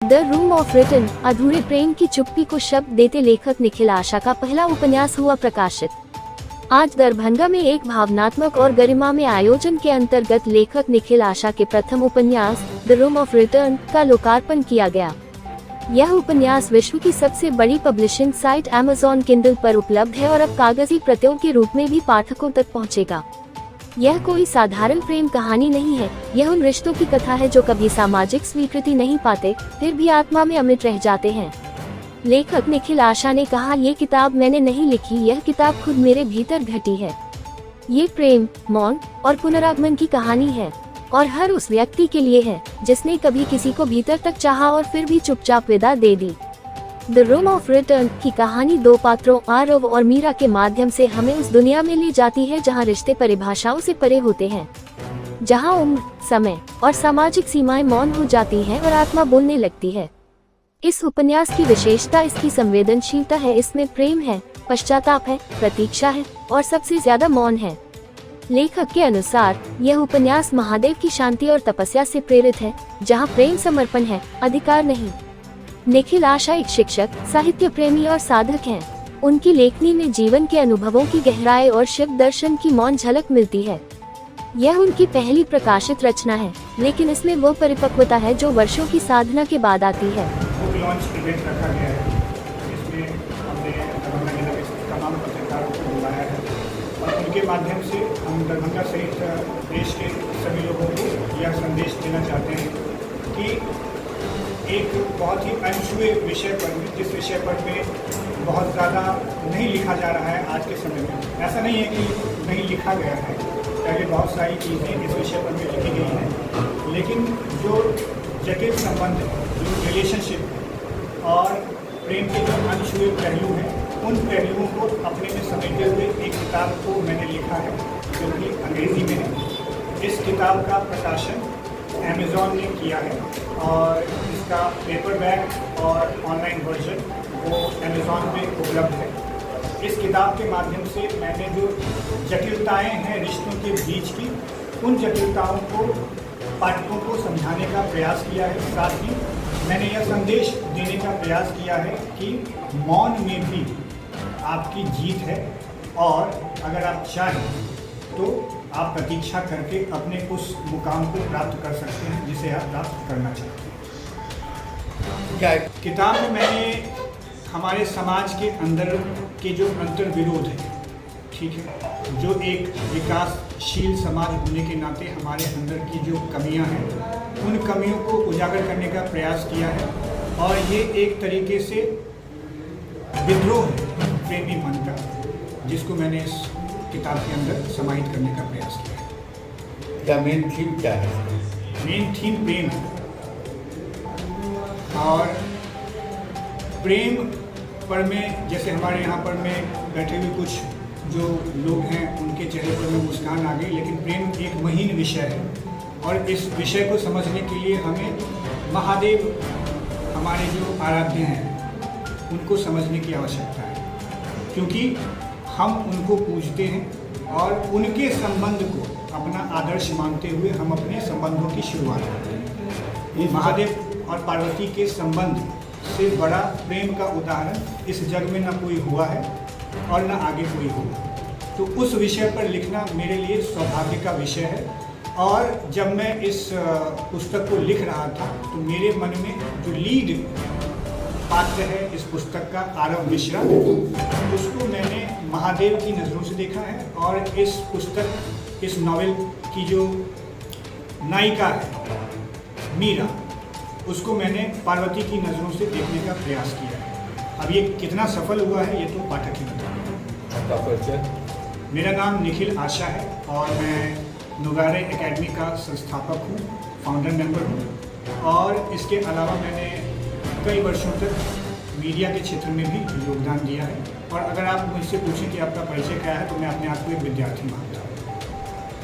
The room of written, अधूरे प्रेम की चुप्पी को शब्द देते लेखक निखिल आशा का पहला उपन्यास हुआ प्रकाशित। आज दरभंगा में एक भावनात्मक और गरिमा में आयोजन के अंतर्गत लेखक निखिल आशा के प्रथम उपन्यास द रूम ऑफ रिटर्न का लोकार्पण किया गया। यह उपन्यास विश्व की सबसे बड़ी पब्लिशिंग साइट Amazon Kindle पर उपलब्ध है और अब कागजी प्रतियों के रूप में भी पाठकों तक पहुंचेगा। यह कोई साधारण प्रेम कहानी नहीं है, यह उन रिश्तों की कथा है जो कभी सामाजिक स्वीकृति नहीं पाते, फिर भी आत्मा में अमृत रह जाते हैं। लेखक निखिल आशा ने कहा, ये किताब मैंने नहीं लिखी, यह किताब खुद मेरे भीतर घटी है। ये प्रेम, मौन और पुनरागमन की कहानी है और हर उस व्यक्ति के लिए है जिसने कभी किसी को भीतर तक चाहा और फिर भी चुपचाप विदा दे दी। द रूम ऑफ रिटर्न की कहानी दो पात्रों आरव और मीरा के माध्यम से हमें उस दुनिया में ले जाती है जहां रिश्ते परिभाषाओं से परे होते हैं, जहां उम्र, समय और सामाजिक सीमाएं मौन हो जाती हैं और आत्मा बोलने लगती है। इस उपन्यास की विशेषता इसकी संवेदनशीलता है। इसमें प्रेम है, पश्चाताप है, प्रतीक्षा है और सबसे ज्यादा मौन है। लेखक के अनुसार यह उपन्यास महादेव की शांति और तपस्या से प्रेरित है, जहां प्रेम समर्पण है, अधिकार नहीं। निखिल आशा एक शिक्षक, साहित्य प्रेमी और साधक हैं। उनकी लेखनी में जीवन के अनुभवों की गहराई और शिव दर्शन की मौन झलक मिलती है। यह उनकी पहली प्रकाशित रचना है, लेकिन इसमें वो परिपक्वता है जो वर्षों की साधना के बाद आती है। बुक लॉन्च इवेंट रखा गया है, इसमें हमने दरभंगा जिला के तमाम पत्रकारों को बुलाया है और उनके माध्यम से हम दरभंगा सहित देश के सभी लोगों को यह संदेश देना चाहते हैं कि एक बहुत ही अनछुए विषय पर, जिस विषय पर में बहुत ज़्यादा नहीं लिखा जा रहा है आज के समय में। ऐसा नहीं है कि नहीं लिखा गया है, पहले बहुत सारी चीज़ें इस विषय पर में लिखी गई हैं, लेकिन जो जटिल संबंध, जो रिलेशनशिप और प्रेम के जो अनछुए पहलू हैं, उन पहलुओं को अपने में समेटे हुए एक किताब को मैंने लिखा है जो कि अंग्रेज़ी में है। इस किताब का प्रकाशन Amazon ने किया है और इसका पेपरबैक और ऑनलाइन वर्जन वो Amazon पे उपलब्ध है। इस किताब के माध्यम से मैंने जो जटिलताएं हैं रिश्तों के बीच की, उन जटिलताओं को पाठकों को समझाने का प्रयास किया है। साथ ही मैंने यह संदेश देने का प्रयास किया है कि मौन में भी आपकी जीत है और अगर आप चाहें तो आप प्रतीक्षा करके अपने उस मुकाम को प्राप्त कर सकते हैं जिसे आप प्राप्त करना चाहते हैं। किताब में मैंने हमारे समाज के अंदर के जो अंतर्विरोध है, ठीक है, जो एक विकासशील समाज होने के नाते हमारे अंदर की जो कमियां हैं, उन कमियों को उजागर करने का प्रयास किया है और ये एक तरीके से विद्रोह है प्रेमी मन का, जिसको मैंने इस किताब के अंदर समाहित करने का प्रयास किया है। क्या मेन थीम क्या है? मेन थीम प्रेम है और प्रेम पर में, जैसे हमारे यहाँ पर में बैठे हुए कुछ जो लोग हैं उनके चेहरे पर में मुस्कान आ गई, लेकिन प्रेम एक महीन विषय है और इस विषय को समझने के लिए हमें महादेव, हमारे जो आराध्य हैं, उनको समझने की आवश्यकता है, क्योंकि हम उनको पूजते हैं और उनके संबंध को अपना आदर्श मानते हुए हम अपने संबंधों की शुरुआत करते हैं। महादेव और पार्वती के संबंध से बड़ा प्रेम का उदाहरण इस जग में न कोई हुआ है और न आगे कोई होगा। तो उस विषय पर लिखना मेरे लिए सौभाग्य का विषय है और जब मैं इस पुस्तक को लिख रहा था तो मेरे मन में जो लीड पात्र है इस पुस्तक का, आरव मिश्रा, उसको मैंने महादेव की नज़रों से देखा है और इस पुस्तक, इस नॉवेल की जो नायिका है मीरा, उसको मैंने पार्वती की नज़रों से देखने का प्रयास किया है। अब ये कितना सफल हुआ है ये तो पाठक ही बताएंगे। आपका परिचय? मेरा नाम निखिल आशा है और मैं नुगारे एकेडमी का संस्थापक हूँ, फाउंडर मेंबर हूँ और इसके अलावा मैंने कई वर्षों तक मीडिया के क्षेत्र में भी योगदान दिया है। और अगर आप मुझसे पूछें कि आपका परिचय क्या है तो मैं अपने आप को एक विद्यार्थी मानता हूँ।